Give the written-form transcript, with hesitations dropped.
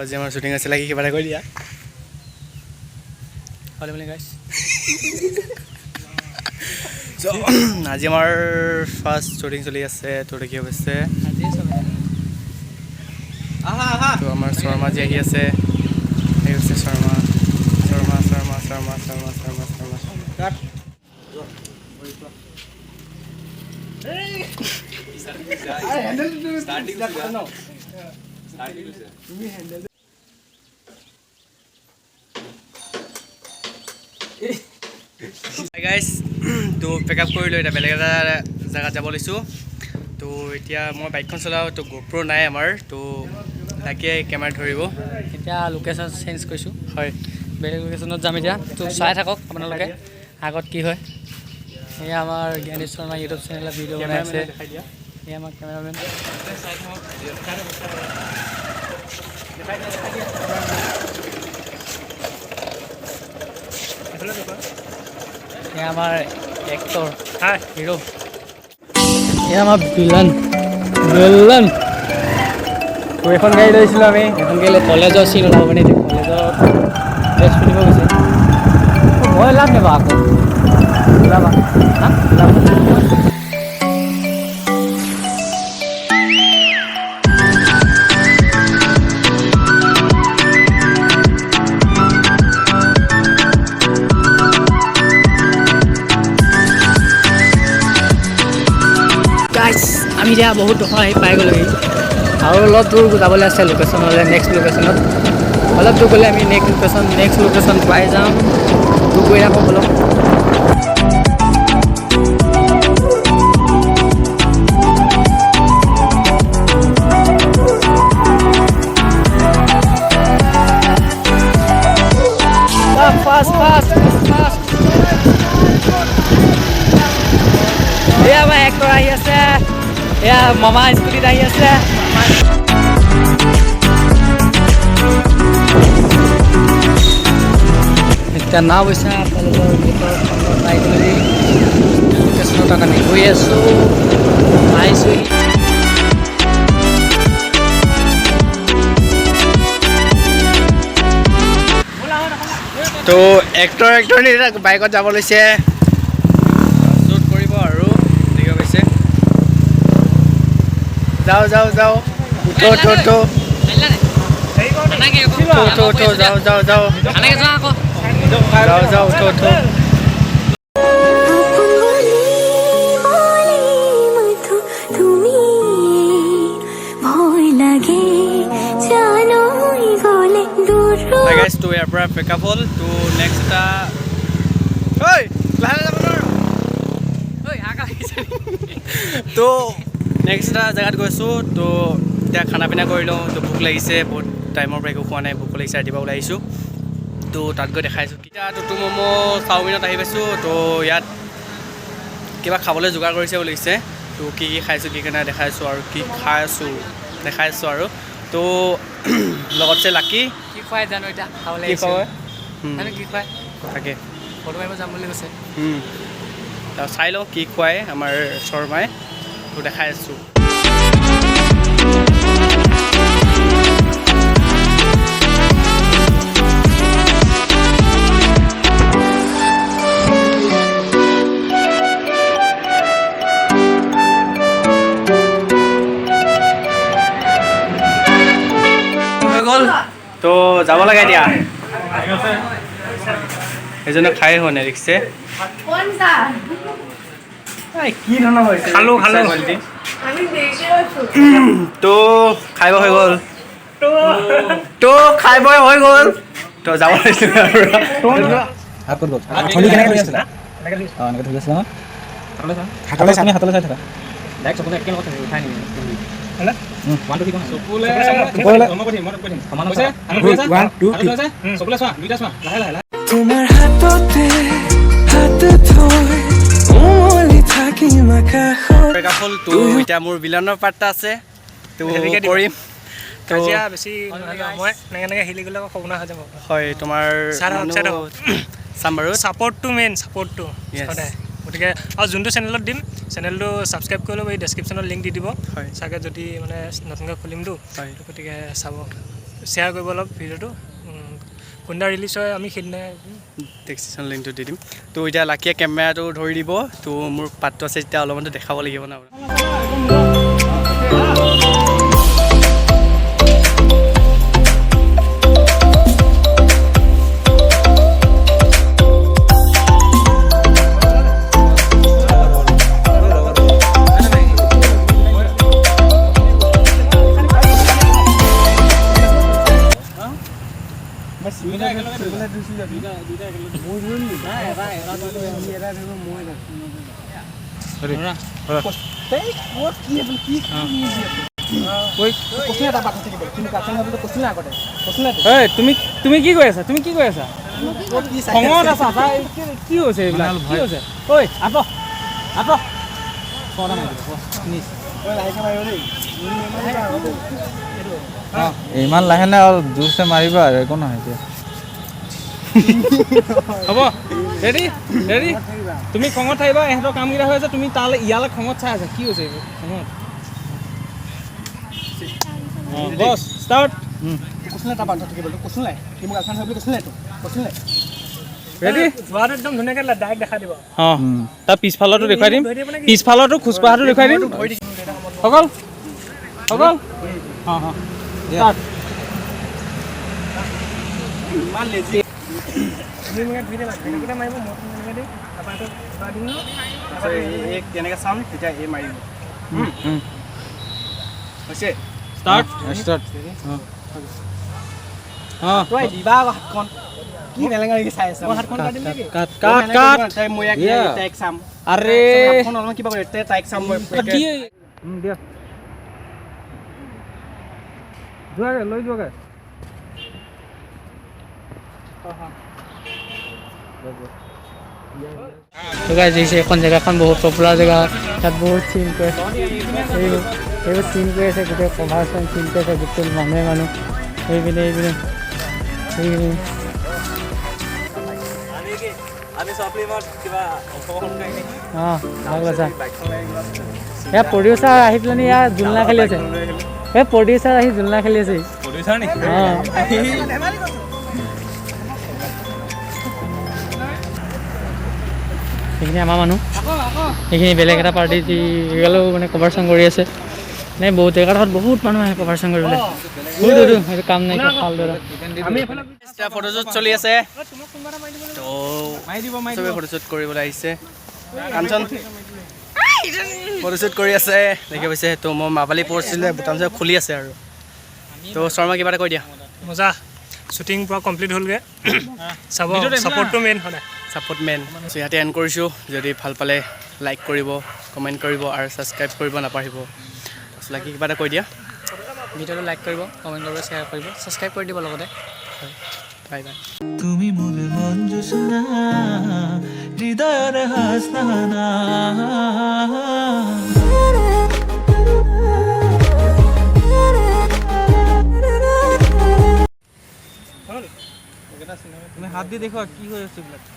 আজি আমাৰ শ্বুটিং আছে লাগি কিবা এটা কৰি দিয়া হলে মানে গাইছ সো আজি আমাৰ ফাৰ্ষ্ট শ্বুটিং চলি আছে তো দেখি হৈছে আজি সব আহা তো আমাৰ শৰ্মা জি আহি আছে এই হৈছে শৰ্মা কাট গাইজ তো পেকআপ কৰিলোঁ এতিয়া বেলেগ এটা জেগাত যাব লৈছোঁ তো এতিয়া মই বাইকখন চলাওঁ তো গোপ্ৰ নাই আমাৰ তো তাকে কেমেৰা ধৰিব এতিয়া লোকেশ্যন চেঞ্জ কৰিছোঁ হয় বেলেগ লোকেশ্যনত যাম এতিয়া তো চাই থাকক আপোনালোকে আগত কি হয় এয়া আমাৰ জ্ঞানেশ শৰ্মা ইউটিউব চেনেলত ভিডিঅ' বনাই আছে এয়া আমাৰ কেমেৰামেন এয়া আমাৰ এক্টৰ হিৰো এয়া আমাৰ ভিলন তো এখন গাড়ী লৈছিলোঁ আমি এখন গাড়ী কলেজৰ চিন ওলাব মানে কলেজৰ ড্ৰেছ পিন্ধিব গৈছে মই ওলাম নে বাৰু আকৌ ওলাবা ওলাবা আমি এতিয়া বহুত ডোখৰ আহি পাই গ'লোহি আৰু অলপ দূৰ যাবলৈ আছে লোকেশ্যনলৈ নেক্সট লোকেশ্যনত অলপ দূৰ গ'লে আমি নেক্সট লোকেশ্যন পাই যাম দূৰ গৈ থাকোঁ অলপ এয়া আমাৰ এক্টৰ আহি আছে এয়া মামা স্কুটিত আহি আছে এতিয়া নাও পইচা পাই গ'লি লোকেশ্যনৰ কাৰণে গৈ আছোঁ আহিছোঁ তো এক্টৰ বাইকত যাব লৈছে শ্বুট কৰিব আৰু দেখিব পাইছে যাওঁ তো ইয়াৰ পৰা পেকআপ হ'ল তো নেক্সট এটা তো নেক্সট এটা জেগাত গৈছোঁ তো এতিয়া খানা পিনা কৰি লওঁ তো ভোক লাগিছে বহুত টাইমৰ পৰা একো খোৱা নাই ভোক লাগিছে ৰাতিপুৱা ওলাই আহিছোঁ তো তাত গৈ দেখাইছোঁ এতিয়া টুটু ম'ম' চাওমিনত আহি পাইছোঁ তো ইয়াত কিবা খাবলৈ যোগাৰ কৰিছে বুলি কৈছে তো কি খাইছোঁ কি কেনে দেখাইছোঁ আৰু কি খাইছোঁ দেখাইছোঁ আৰু তো লগতছে লাকি কি খুৱাই জানো এতিয়া খাবলৈ কি কয় জানো কি খুৱাই তাকে ফটো মাৰিব যাম বুলি কৈছে চাই লওঁ কি খুৱাই আমাৰ শৰ্মাই তো দেখাই আছোঁ তো যাব লাগে এতিয়া এজনে খাই হোৱা নাই দেখিছে কি ধৰণৰ হৈছে খালোঁ তো খাই হৈ গ'ল তো খাই বৈ হৈ গ'ল তো যাব লাগিছিল তোমাৰ হাততে হাত থৈ উমলি থাকিম আকাশত তো এতিয়া মোৰ ভিলনৰ পাৰ্টটা আছে তো কৰিম কাজিয়া বেছি মই এনেকৈ হিলি গ'লে সপোনা হৈ যাব হয় তোমাৰ চাম বাৰু ছাপৰ্টটো মেইন ছাপৰ্টটো সদায় গতিকে আৰু যোনটো চেনেলত দিম চেনেলটো ছাবস্ক্ৰাইব কৰি ল'ব এই ডেছক্ৰিপশ্যনত লিংক দি দিব চাগে যদি মানে নতুনকৈ খুলিমতো গতিকে চাব শ্বেয়াৰ কৰিব অলপ ভিডিঅ'টো কোনদিনা ৰিলিজ হয় আমি সেইদিনা ডেছক্ৰিপশ্যন লিংকটো দি দিম তো এতিয়া লাকিয়ে কেমেৰাটো ধৰি দিব তো মোৰ পাতটো আছে তেতিয়া অলপমানটো দেখাব লাগিব না তুমি কি কৈ আছা খঙত আছা কি হৈছে এইবিলাক কি হৈছে ঐ আঁতৰ ইমান লাহে নে অলপ জোৰছে মাৰিবা আৰু একো নহয় এতিয়া হ'ব ৰেডি তুমি খঙত থাকিবা ইহঁতৰ কামকেইটা হৈ আছে তুমি তালৈ ইয়ালৈ খঙত চাই আছা কি হৈছে এইবোৰ খঙত বছ ষ্টাৰ্ট ৰেডি যোৱাটো একদম ধুনীয়াকৈ ডাইৰেক্ট দেখাই দিব অঁ তাৰ পিছফালৰটো দেখুৱাই দিম পিছফালৰটো খোজকঢ়াটো দেখুৱাই দিম সকল অঁ ষ্টাৰ্ট কেনেকৈ চাম তেতিয়া এই মাৰিম হৈছে ষ্টাৰ্ট দিবা হাতখন কি নেলেঙা চাই আছে হাতখন কাট মই তাইক চাম আৰে অলপমান কিবা কৰি তাইক চাম মই কি দিয়া যোৱাগে লৈ যোৱাগে তো গাইজ দেখিছে এখন জেগাখন বহুত পপুলাৰ জেগা তাত বহুত চিন কৰি আছে এইবোৰ চিন কৰি আছে গোটেই কভাৰ চন চিন কৰি আছে গোটেই মানুহ এইপিনে অঁ ভাল কৈছা এয়া প্ৰডিউচাৰ আহি পেলাই ইয়াৰ জোলনা খেলি আছে প্ৰডিউচাৰ আহি জোলনা খেলি আছে অঁ সেইখিনি আমাৰ মানুহ সেইখিনি বেলেগ এটা পাৰ্টি এগালেও মানে কভাৰ চং কৰি আছে নাই বহুত জেগাডোখৰত বহুত মানুহ আহে কভাৰ চং কৰিবলৈ সেইটো কাম নাই ফটোশ্বুট চলি আছে তো চবে ফটোশ্বুট কৰিবলৈ আহিছে কাঞ্চন ফটোশ্বুট কৰি আছে দেখি পাইছে তো মই মাবালী পৰছিলে বুটাম চব খুলি আছে আৰু তো শৰ্মা কিবা এটা কৈ দিয়া মজা শ্বুটিং পূৰা কমপ্লিট হ'লগৈ চাব ছাপৰ্টটো মেইন সদায় ছাপৰ্ট মেন চ' ইয়াতে এণ্ড কৰিছোঁ যদি ভাল পালে লাইক কৰিব কমেণ্ট কৰিব আৰু ছাবস্ক্ৰাইব কৰিব নাপাহৰিব তাৰপিছত লাকি কিবা এটা কৈ দিয়া ভিডিঅ'টো লাইক কৰিব কমেণ্ট কৰিব শ্বেয়াৰ কৰিব ছাবস্ক্ৰাইব কৰি দিব লগতে বাই বাই তুমি মোৰ মন জোচনা হৃদয়ৰ হাসনা তুমি হাত দি দেখুৱা কি হৈ আছে এইবিলাক